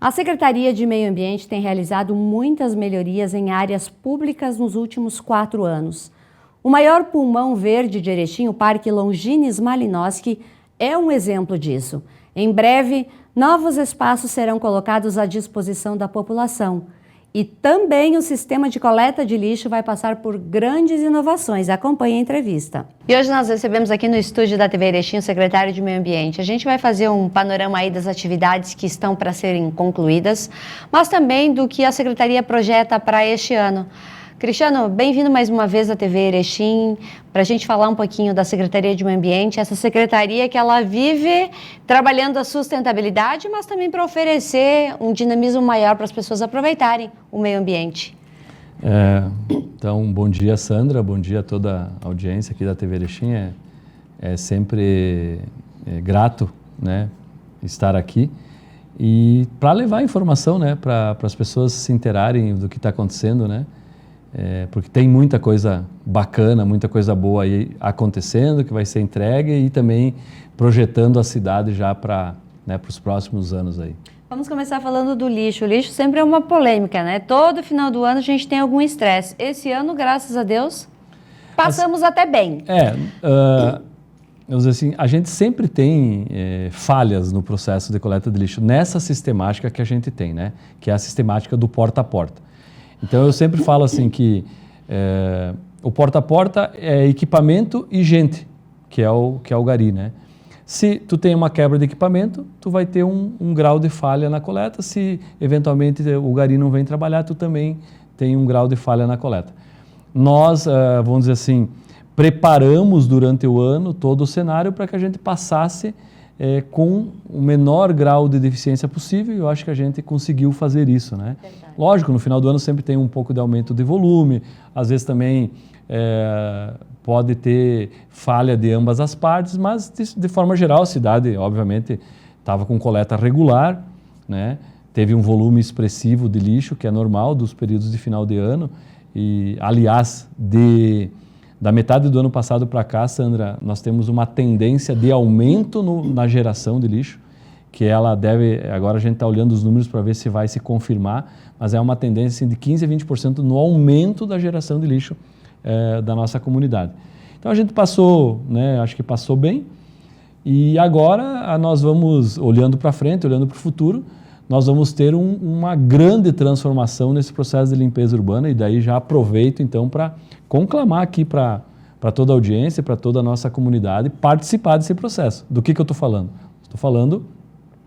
A Secretaria de Meio Ambiente tem realizado muitas melhorias em áreas públicas nos últimos 4 anos. O maior pulmão verde de Erechim, o Parque Longines Malinowski, é um exemplo disso. Em breve, novos espaços serão colocados à disposição da população. E também o sistema de coleta de lixo vai passar por grandes inovações. Acompanhe a entrevista. E hoje nós recebemos aqui no estúdio da TV Erechim o secretário de Meio Ambiente. A gente vai fazer um panorama aí das atividades que estão para serem concluídas, mas também do que a Secretaria projeta para este ano. Cristiano, bem-vindo mais uma vez à TV Erechim, para a gente falar um pouquinho da Secretaria de Meio Ambiente, essa secretaria que ela vive trabalhando a sustentabilidade, mas também para oferecer um dinamismo maior para as pessoas aproveitarem o meio ambiente. Então, bom dia, Sandra, bom dia a toda a audiência aqui da TV Erechim. É sempre grato, né, estar aqui e para levar informação, né, para as pessoas se interarem do que está acontecendo, né? Porque tem muita coisa bacana, muita coisa boa aí acontecendo, que vai ser entregue e também projetando a cidade já para os próximos anos aí. Vamos começar falando do lixo. O lixo sempre é uma polêmica, né? Todo final do ano a gente tem algum estresse. Esse ano, graças a Deus, passamos até bem. Vamos dizer assim, a gente sempre tem falhas no processo de coleta de lixo, nessa sistemática que a gente tem, né? Que é a sistemática do porta a porta. Então, eu sempre falo assim que o porta a porta é equipamento e gente, que é o gari, né? Se tu tem uma quebra de equipamento, tu vai ter um grau de falha na coleta. Se, eventualmente, o gari não vem trabalhar, tu também tem um grau de falha na coleta. Nós, vamos dizer assim, preparamos durante o ano todo o cenário para que a gente passasse com o menor grau de deficiência possível, e eu acho que a gente conseguiu fazer isso, né? Verdade. Lógico, no final do ano sempre tem um pouco de aumento de volume, às vezes também pode ter falha de ambas as partes, mas de forma geral a cidade, obviamente, estava com coleta regular, né? Teve um volume expressivo de lixo, que é normal dos períodos de final de ano, e aliás, da metade do ano passado para cá, Sandra, nós temos uma tendência de aumento na geração de lixo, que ela deve, agora a gente está olhando os números para ver se vai se confirmar, mas é uma tendência de 15% a 20% no aumento da geração de lixo da nossa comunidade. Então a gente passou, né, acho que passou bem, e agora nós vamos, olhando para frente, olhando para o futuro, nós vamos ter uma grande transformação nesse processo de limpeza urbana, e daí já aproveito então para conclamar aqui para toda a audiência, para toda a nossa comunidade, participar desse processo. Do que eu estou falando? Estou falando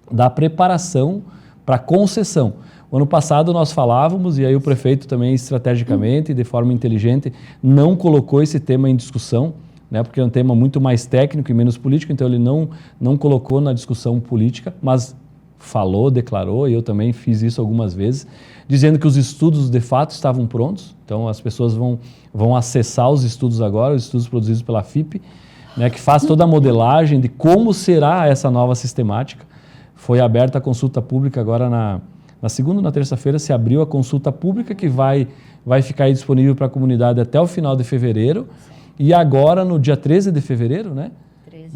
da preparação para concessão. O ano passado nós falávamos, e aí o prefeito também estrategicamente, de forma inteligente, não colocou esse tema em discussão, né, porque é um tema muito mais técnico e menos político, então ele não colocou na discussão política, mas falou, declarou, e eu também fiz isso algumas vezes, dizendo que os estudos de fato estavam prontos. Então as pessoas vão acessar os estudos agora, os estudos produzidos pela FIPE, né, que faz toda a modelagem de como será essa nova sistemática. Foi aberta a consulta pública agora na segunda e na terça-feira, se abriu a consulta pública que vai ficar aí disponível para a comunidade até o final de fevereiro. E agora, no dia 13 de fevereiro, né?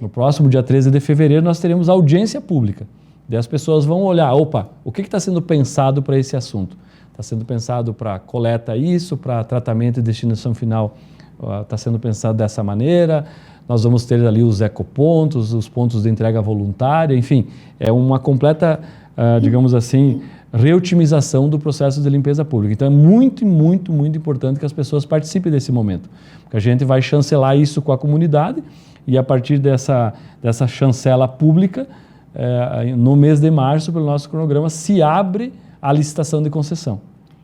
No próximo dia 13 de fevereiro, nós teremos audiência pública. Daí as pessoas vão olhar, opa, o que está sendo pensado para esse assunto? Está sendo pensado para coleta isso, para tratamento e destinação final, está sendo pensado dessa maneira. Nós vamos ter ali os ecopontos, os pontos de entrega voluntária, enfim, é uma completa, digamos assim, reotimização do processo de limpeza pública. Então é muito, muito, muito importante que as pessoas participem desse momento, porque a gente vai chancelar isso com a comunidade e a partir dessa chancela pública, no mês de março, pelo nosso cronograma, se abre a licitação de concessão.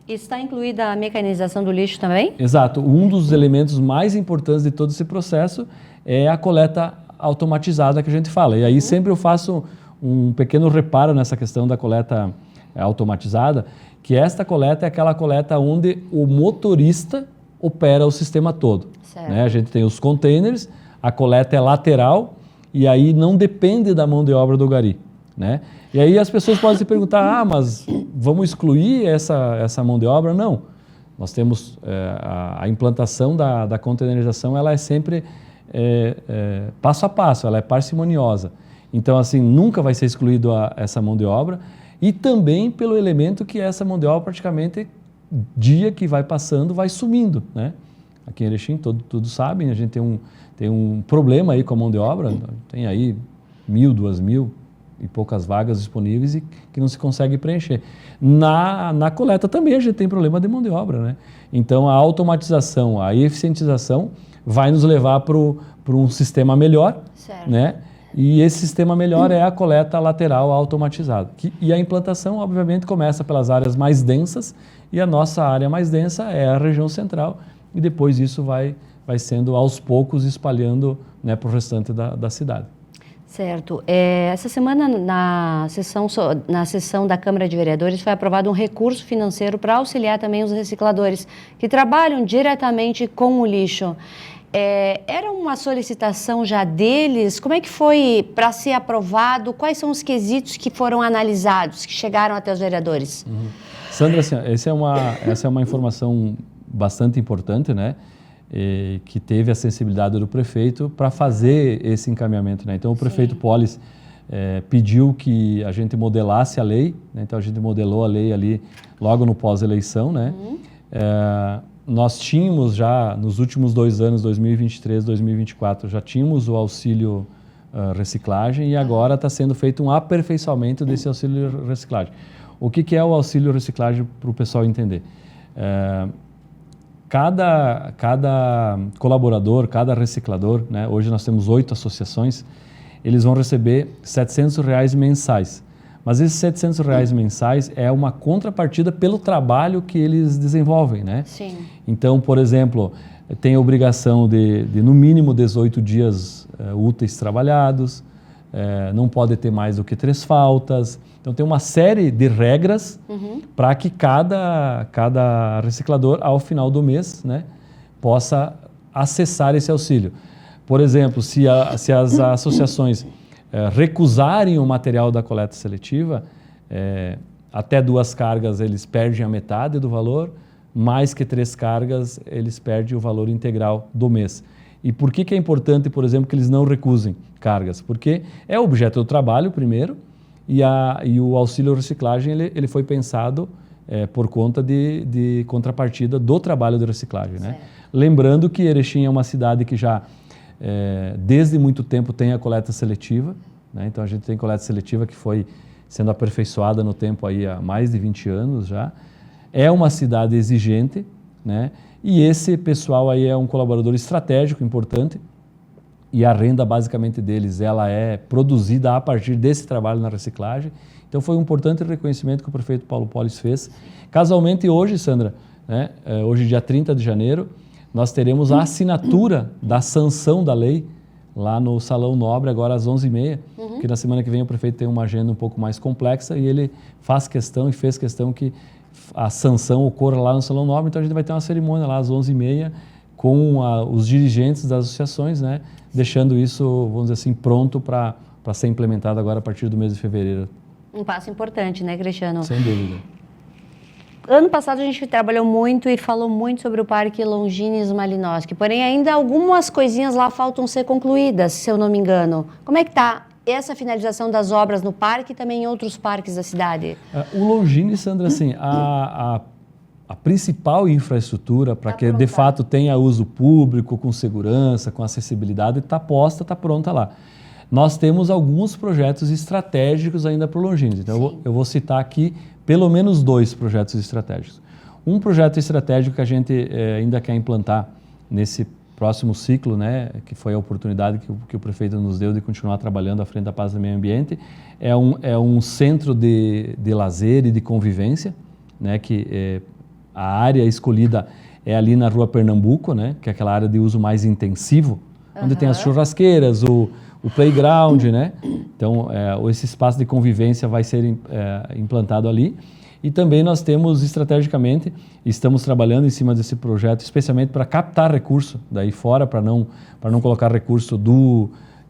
Está incluída a mecanização do lixo também? Exato. Um dos elementos mais importantes de todo esse processo é a coleta automatizada que a gente fala. E aí sempre eu faço um pequeno reparo nessa questão da coleta automatizada, que esta coleta é aquela coleta onde o motorista opera o sistema todo. Né? A gente tem os containers, a coleta é lateral, e aí não depende da mão de obra do gari, né? E aí as pessoas podem se perguntar, mas vamos excluir essa mão de obra? Não. Nós temos a implantação da containerização, ela é sempre passo a passo, ela é parcimoniosa. Então, assim, nunca vai ser excluído essa mão de obra. e também pelo elemento que essa mão de obra praticamente, dia que vai passando, vai sumindo, né? Aqui em Erechim, todos sabem, a gente tem um problema aí com a mão de obra, tem aí 1.000, 2.000 e poucas vagas disponíveis e que não se consegue preencher. Na coleta também a gente tem problema de mão de obra, né? Então a automatização, a eficientização vai nos levar para um sistema melhor, certo, né? E esse sistema melhor é a coleta lateral automatizada. E a implantação, obviamente, começa pelas áreas mais densas, e a nossa área mais densa é a região central, e depois isso vai sendo aos poucos espalhando, né, para o restante da cidade. Certo. Essa semana, na sessão da Câmara de Vereadores, foi aprovado um recurso financeiro para auxiliar também os recicladores que trabalham diretamente com o lixo. Era uma solicitação já deles? Como é que foi para ser aprovado? Quais são os quesitos que foram analisados, que chegaram até os vereadores? Sandra, assim, essa é uma informação bastante importante, né? Que teve a sensibilidade do prefeito para fazer esse encaminhamento, né? Então o prefeito Polis pediu que a gente modelasse a lei, né? Então a gente modelou a lei ali logo no pós-eleição, né? Nós tínhamos já nos últimos 2 anos, 2023, 2024, já tínhamos o auxílio reciclagem e agora está sendo feito um aperfeiçoamento desse auxílio reciclagem. O que é o auxílio reciclagem para o pessoal entender? Cada colaborador, cada reciclador, né, hoje nós temos 8 associações, eles vão receber R$700 mensais. Mas esses R$700 mensais é uma contrapartida pelo trabalho que eles desenvolvem, né? Sim. Então, por exemplo, tem a obrigação de no mínimo 18 dias úteis trabalhados, não pode ter mais do que 3 faltas. Então tem uma série de regras para que cada reciclador, ao final do mês, né, possa acessar esse auxílio. Por exemplo, se as associações recusarem o material da coleta seletiva, até 2 cargas eles perdem a metade do valor, mais que 3 cargas eles perdem o valor integral do mês. E por que é importante, por exemplo, que eles não recusem cargas? Porque é objeto do trabalho, primeiro, e o auxílio reciclagem ele foi pensado por conta de contrapartida do trabalho de reciclagem, né? Lembrando que Erechim é uma cidade que já desde muito tempo tem a coleta seletiva, né? Então a gente tem coleta seletiva que foi sendo aperfeiçoada no tempo aí há mais de 20 anos já. É uma cidade exigente, né? E esse pessoal aí é um colaborador estratégico importante, e a renda basicamente deles ela é produzida a partir desse trabalho na reciclagem. Então foi um importante reconhecimento que o prefeito Paulo Polis fez. Casualmente hoje, Sandra, né, hoje dia 30 de janeiro, nós teremos a assinatura da sanção da lei lá no Salão Nobre, agora às 11h30, porque na semana que vem o prefeito tem uma agenda um pouco mais complexa e ele fez questão que a sanção ocorra lá no Salão Nobre. Então a gente vai ter uma cerimônia lá às 11h30 com os dirigentes das associações, né, deixando isso, vamos dizer assim, pronto para ser implementado agora a partir do mês de fevereiro. Um passo importante, né, Cristiano? Sem dúvida. Ano passado a gente trabalhou muito e falou muito sobre o Parque Longines Malinowski, porém ainda algumas coisinhas lá faltam ser concluídas, se eu não me engano. Como é que está essa finalização das obras no parque e também em outros parques da cidade? O Longines, Sandra, assim, a principal infraestrutura para que de fato tenha uso público, com segurança, com acessibilidade, está posta, está pronta lá. Nós temos alguns projetos estratégicos ainda para o Longines, então eu vou citar aqui pelo menos 2 projetos estratégicos. Um projeto estratégico que a gente ainda quer implantar nesse próximo ciclo, né, que foi a oportunidade que o prefeito nos deu de continuar trabalhando à frente da Paz do Meio Ambiente, é um centro de lazer e de convivência, né, que a área escolhida é ali na Rua Pernambuco, né, que é aquela área de uso mais intensivo, onde tem as churrasqueiras, o playground, né? Então, esse espaço de convivência vai ser implantado ali. E também nós temos estrategicamente, estamos trabalhando em cima desse projeto, especialmente para captar recurso daí fora, para não colocar recurso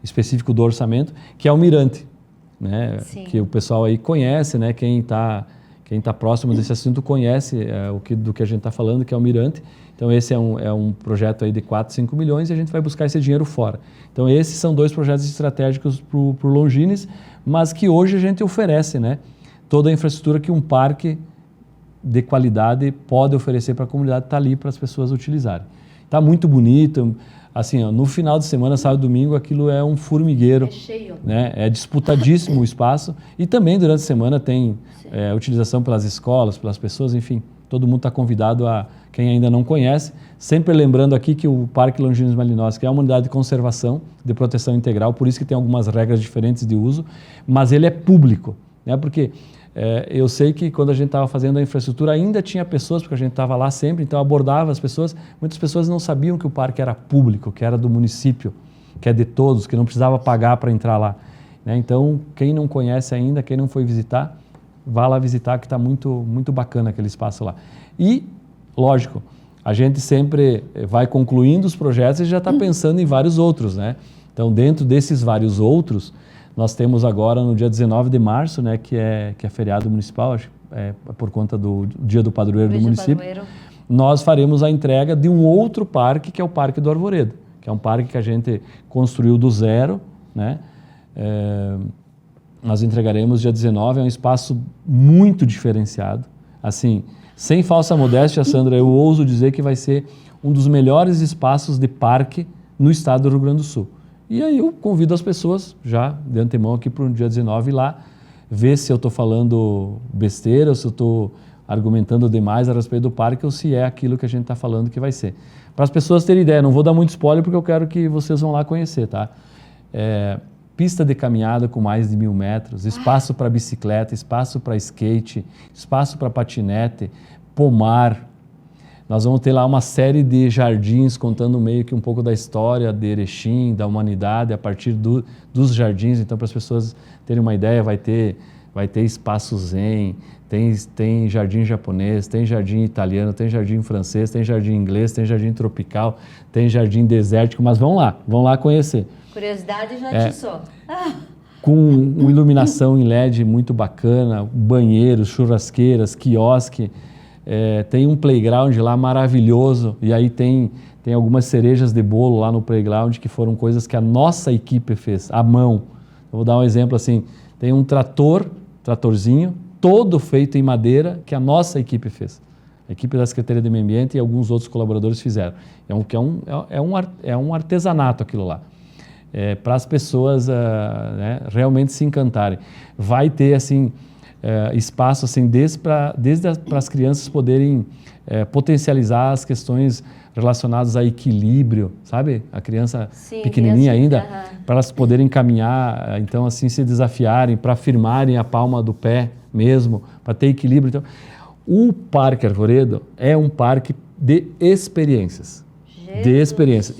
específico do orçamento, que é o Mirante, né? Que o pessoal aí conhece, né? Quem está próximo desse assunto conhece do que a gente está falando, que é o Mirante. Então esse é um projeto aí de 4, 5 milhões e a gente vai buscar esse dinheiro fora. Então esses são 2 projetos estratégicos para o Longines, mas que hoje a gente oferece, né? toda a infraestrutura que um parque de qualidade pode oferecer para a comunidade está ali para as pessoas utilizarem. Está muito bonito, assim, ó, no final de semana, sábado e domingo, aquilo é um formigueiro. É cheio. Né? É disputadíssimo o espaço e também durante a semana tem utilização pelas escolas, pelas pessoas, enfim, todo mundo está convidado a, quem ainda não conhece, sempre lembrando aqui que o Parque Longinos Malinowski é uma unidade de conservação, de proteção integral, por isso que tem algumas regras diferentes de uso, mas ele é público, né? Porque eu sei que quando a gente estava fazendo a infraestrutura ainda tinha pessoas, porque a gente estava lá sempre, então abordava as pessoas, muitas pessoas não sabiam que o parque era público, que era do município, que é de todos, que não precisava pagar para entrar lá, né? Então, quem não conhece ainda, quem não foi visitar, vá lá visitar, que está muito, muito bacana aquele espaço lá. E, lógico, a gente sempre vai concluindo os projetos e já está pensando em vários outros, né? Então, dentro desses vários outros, nós temos agora no dia 19 de março, né, que é feriado municipal, acho, por conta do Dia do Padroeiro do município, nós faremos a entrega de um outro parque, que é o Parque do Arvoredo, que é um parque que a gente construiu do zero, né? Nós entregaremos dia 19, é um espaço muito diferenciado, assim, sem falsa modéstia, Sandra, eu ouso dizer que vai ser um dos melhores espaços de parque no estado do Rio Grande do Sul. E aí eu convido as pessoas, já de antemão aqui para o dia 19 ir lá, ver se eu estou falando besteira, ou se eu estou argumentando demais a respeito do parque, ou se é aquilo que a gente está falando que vai ser. Para as pessoas terem ideia, não vou dar muito spoiler porque eu quero que vocês vão lá conhecer, tá? Pista de caminhada com mais de 1000 metros, espaço para bicicleta, espaço para skate, espaço para patinete, pomar. Nós vamos ter lá uma série de jardins contando meio que um pouco da história de Erechim, da humanidade, a partir dos jardins. Então, para as pessoas terem uma ideia, vai ter espaço zen, tem jardim japonês, tem jardim italiano, tem jardim francês, tem jardim inglês, tem jardim tropical, tem jardim desértico, mas vão lá conhecer. Curiosidade já atiçou. Com uma iluminação em LED muito bacana, banheiros, churrasqueiras, quiosque. Tem um playground lá maravilhoso e aí tem algumas cerejas de bolo lá no playground que foram coisas que a nossa equipe fez, à mão. Eu vou dar um exemplo assim, tem um tratorzinho, todo feito em madeira que a nossa equipe fez. A equipe da Secretaria de Meio Ambiente e alguns outros colaboradores fizeram. É um artesanato aquilo lá. Para as pessoas né, realmente se encantarem. Vai ter assim, espaço assim, desde para as crianças poderem potencializar as questões relacionadas a equilíbrio, sabe? A criança pequenininha ainda, para elas poderem caminhar, então assim se desafiarem, para firmarem a palma do pé mesmo, para ter equilíbrio. Então, o Parque Arvoredo é um parque de experiências,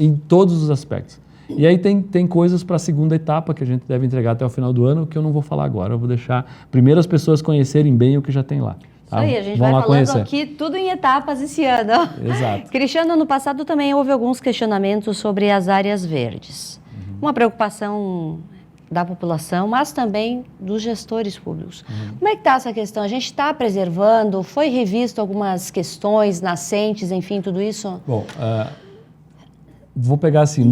em todos os aspectos. E aí tem coisas para a segunda etapa que a gente deve entregar até o final do ano, que eu não vou falar agora, eu vou deixar primeiro as pessoas conhecerem bem o que já tem lá. Tá? Isso aí, a gente vai falando conhecer. Aqui tudo em etapas esse ano. Exato. Cristiano, no passado também houve alguns questionamentos sobre as áreas verdes. Uma preocupação da população, mas também dos gestores públicos. Como é que está essa questão? A gente está preservando? Foi revisto algumas questões, nascentes, enfim, tudo isso? Bom, vou pegar assim,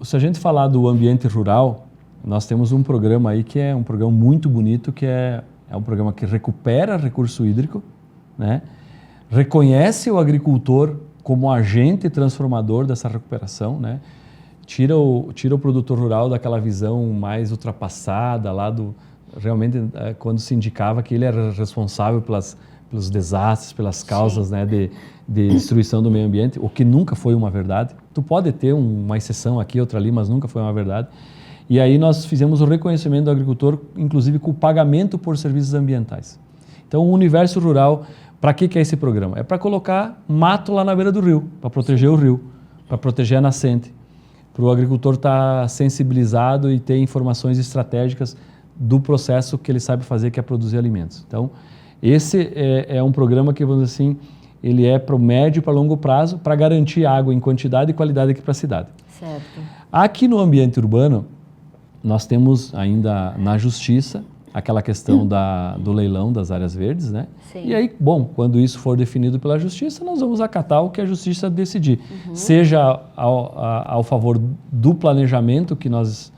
se a gente falar do ambiente rural, nós temos um programa aí que é um programa muito bonito, que é um programa que recupera recurso hídrico, né? Reconhece o agricultor como agente transformador dessa recuperação, né? Tira o produtor rural daquela visão mais ultrapassada lá realmente quando se indicava que ele era responsável pelos desastres, pelas causas, né, de destruição do meio ambiente, o que nunca foi uma verdade. Tu pode ter uma exceção aqui, outra ali, mas nunca foi uma verdade. E aí nós fizemos o reconhecimento do agricultor, inclusive com o pagamento por serviços ambientais. Então o universo rural, para que é esse programa? É para colocar mato lá na beira do rio, para proteger o rio, para proteger a nascente, para o agricultor estar sensibilizado e ter informações estratégicas do processo que ele sabe fazer, que é produzir alimentos. Então, esse é um programa que, vamos dizer assim, ele é para o médio e para longo prazo, para garantir água em quantidade e qualidade aqui para a cidade. Certo. Aqui no ambiente urbano, nós temos ainda na Justiça aquela questão do leilão das áreas verdes, né? Sim. E aí, bom, quando isso for definido pela Justiça, nós vamos acatar o que a Justiça decidir. Seja ao favor do planejamento que nós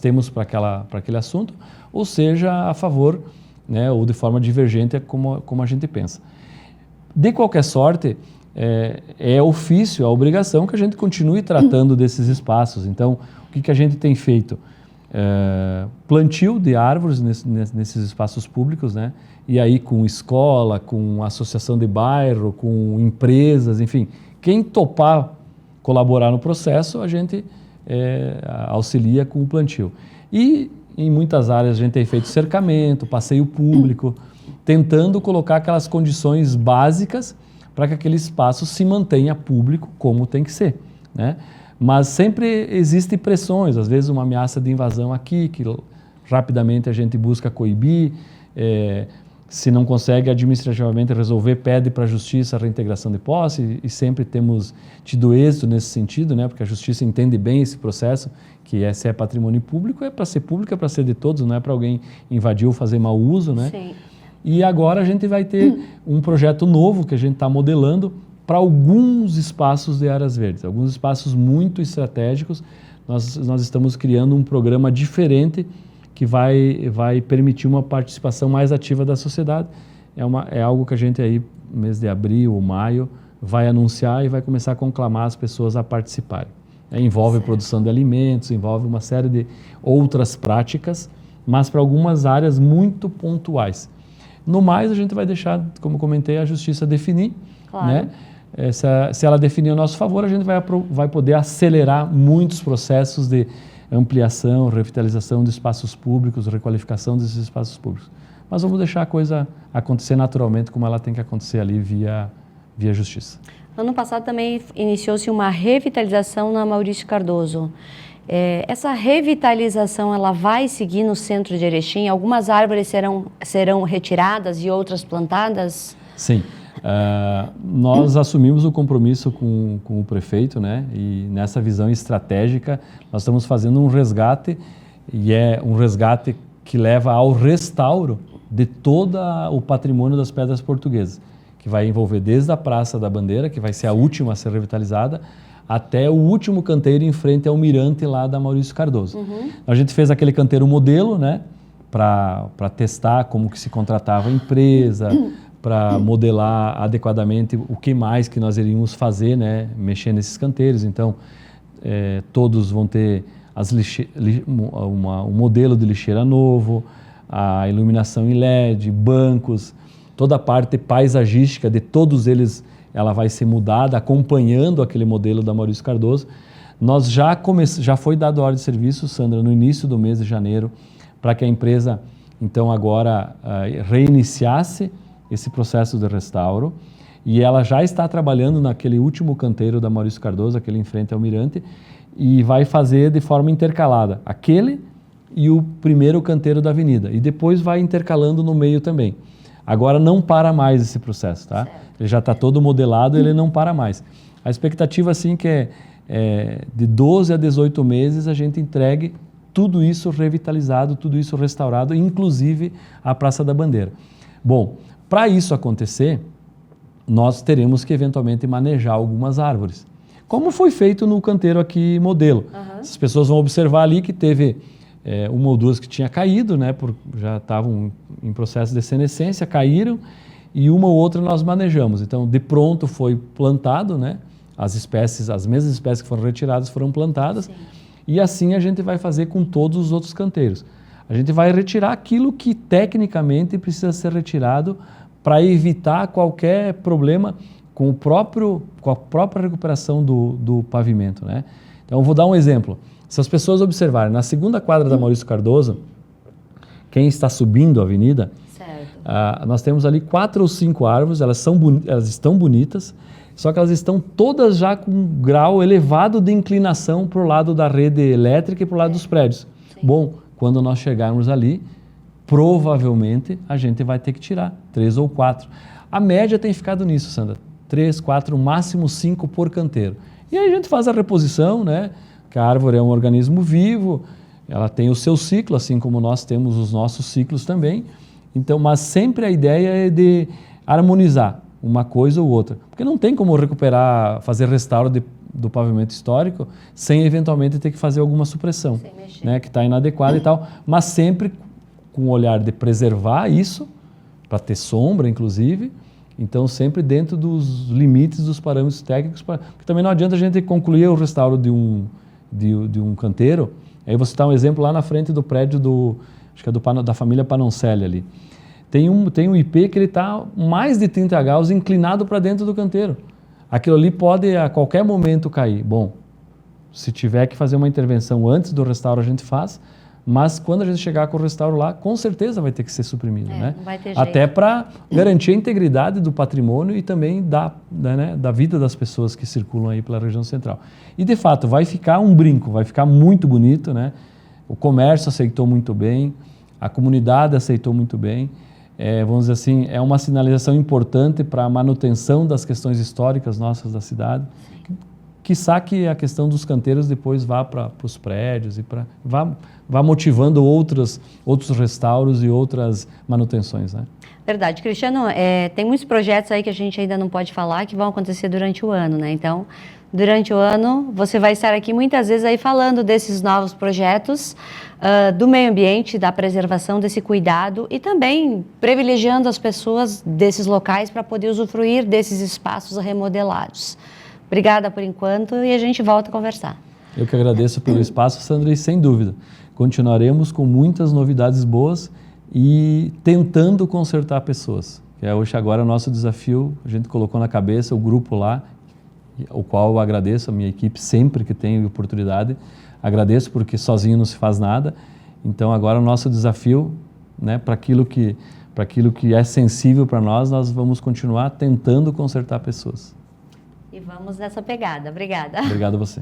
temos para aquele assunto, ou seja a favor né, ou de forma divergente como a gente pensa. De qualquer sorte, é ofício, a obrigação que a gente continue tratando desses espaços. Então, o que a gente tem feito? Plantio de árvores nesses espaços públicos, né? E aí com escola, com associação de bairro, com empresas, enfim, quem topar colaborar no processo, a gente auxilia com o plantio. E em muitas áreas a gente tem feito cercamento, passeio público, tentando colocar aquelas condições básicas para que aquele espaço se mantenha público como tem que ser, né? Mas sempre existem pressões, às vezes uma ameaça de invasão aqui, que rapidamente a gente busca coibir, se não consegue administrativamente resolver, pede para a Justiça a reintegração de posse, e sempre temos tido êxito nesse sentido, né? Porque a Justiça entende bem esse processo, que se é patrimônio público, é para ser público, é para ser de todos, não é para alguém invadir ou fazer mau uso, né? Sim. E agora a gente vai ter um projeto novo que a gente está modelando para alguns espaços de áreas verdes, alguns espaços muito estratégicos. Nós estamos criando um programa diferente que vai permitir uma participação mais ativa da sociedade. É algo que a gente aí, no mês de abril ou maio, vai anunciar e vai começar a conclamar as pessoas a participarem. Envolve produção de alimentos, envolve uma série de outras práticas, mas para algumas áreas muito pontuais. No mais, a gente vai deixar, como comentei, a Justiça definir, claro, né? Se ela definir a nosso favor, a gente vai poder acelerar muitos processos de ampliação, revitalização de espaços públicos, requalificação desses espaços públicos. Mas vamos deixar a coisa acontecer naturalmente, como ela tem que acontecer ali via Justiça. Ano passado também iniciou-se uma revitalização na Maurício Cardoso. Essa revitalização, ela vai seguir no centro de Erechim? Algumas árvores serão retiradas e outras plantadas? Sim. Nós assumimos o compromisso com o prefeito, né? E nessa visão estratégica, nós estamos fazendo um resgate, e é um resgate que leva ao restauro de todo o patrimônio das pedras portuguesas, que vai envolver desde a Praça da Bandeira, que vai ser a última a ser revitalizada, até o último canteiro em frente ao mirante lá da Maurício Cardoso. A gente fez aquele canteiro modelo, né, para testar como que se contratava a empresa, para modelar adequadamente o que mais que nós iríamos fazer, né, mexer nesses canteiros. Então, todos vão ter um modelo de lixeira novo, a iluminação em LED, bancos, toda a parte paisagística de todos eles, ela vai ser mudada, acompanhando aquele modelo da Maurício Cardoso. Nós já foi dado a ordem de serviço, Sandra, no início do mês de janeiro, para que a empresa, então, agora reiniciasse esse processo de restauro, e ela já está trabalhando naquele último canteiro da Maurício Cardoso, aquele em frente ao mirante, e vai fazer de forma intercalada aquele e o primeiro canteiro da avenida, e depois vai intercalando no meio também. Agora não para mais esse processo, tá? Ele já está todo modelado, ele não para mais. A expectativa, assim, que é de 12 a 18 meses a gente entregue tudo isso revitalizado, tudo isso restaurado, inclusive a Praça da Bandeira. Bom, para isso acontecer, nós teremos que eventualmente manejar algumas árvores, como foi feito no canteiro aqui modelo. As pessoas vão observar ali que teve uma ou duas que tinha caído, né, já estavam em processo de senescência, caíram, e uma ou outra nós manejamos. Então, de pronto foi plantado, né, as mesmas espécies que foram retiradas foram plantadas. Sim. E assim a gente vai fazer com todos os outros canteiros. A gente vai retirar aquilo que tecnicamente precisa ser retirado para evitar qualquer problema com a própria recuperação do pavimento, né? Então, eu vou dar um exemplo. Se as pessoas observarem, na segunda quadra da Maurício Cardoso, quem está subindo a avenida, nós temos ali 4 ou 5 árvores, elas estão bonitas, só que elas estão todas já com um grau elevado de inclinação para o lado da rede elétrica e para o lado dos prédios. Sim. Bom, quando nós chegarmos ali, provavelmente a gente vai ter que tirar 3 ou 4. A média tem ficado nisso, Sandra, 3, 4, máximo 5 por canteiro. E aí a gente faz a reposição, né? Que a árvore é um organismo vivo, ela tem o seu ciclo, assim como nós temos os nossos ciclos também. Então, mas sempre a ideia é de harmonizar uma coisa ou outra, porque não tem como recuperar, fazer restauro do pavimento histórico sem eventualmente ter que fazer alguma supressão, né, que está inadequada e tal, mas sempre com o olhar de preservar isso, para ter sombra, inclusive, então sempre dentro dos limites dos parâmetros técnicos, porque também não adianta a gente concluir o restauro de um canteiro. Aí você está um exemplo lá na frente do prédio acho que é da família Panoncelli ali. Tem um IP que ele está mais de 30 graus inclinado para dentro do canteiro. Aquilo ali pode a qualquer momento cair. Bom, se tiver que fazer uma intervenção antes do restauro, a gente faz, mas quando a gente chegar com o restauro lá, com certeza vai ter que ser suprimido, né? Não vai ter jeito. Até para garantir a integridade do patrimônio e também da vida das pessoas que circulam aí pela região central. E de fato, vai ficar um brinco, vai ficar muito bonito, né? O comércio aceitou muito bem, a comunidade aceitou muito bem. Vamos dizer assim, é uma sinalização importante para a manutenção das questões históricas nossas da cidade. Quiçá que a questão dos canteiros depois vá para os prédios e vá motivando outros restauros e outras manutenções, né? Verdade. Cristiano, tem muitos projetos aí que a gente ainda não pode falar que vão acontecer durante o ano, né? Então, durante o ano, você vai estar aqui muitas vezes aí falando desses novos projetos, do meio ambiente, da preservação, desse cuidado e também privilegiando as pessoas desses locais para poder usufruir desses espaços remodelados. Obrigada por enquanto e a gente volta a conversar. Eu que agradeço pelo espaço, Sandra, e sem dúvida, continuaremos com muitas novidades boas e tentando consertar pessoas. Hoje agora o nosso desafio, a gente colocou na cabeça o grupo lá, o qual eu agradeço a minha equipe sempre que tenho oportunidade, agradeço porque sozinho não se faz nada, então agora o nosso desafio, né, para aquilo que é sensível para nós vamos continuar tentando consertar pessoas. E vamos nessa pegada. Obrigada. Obrigado a você.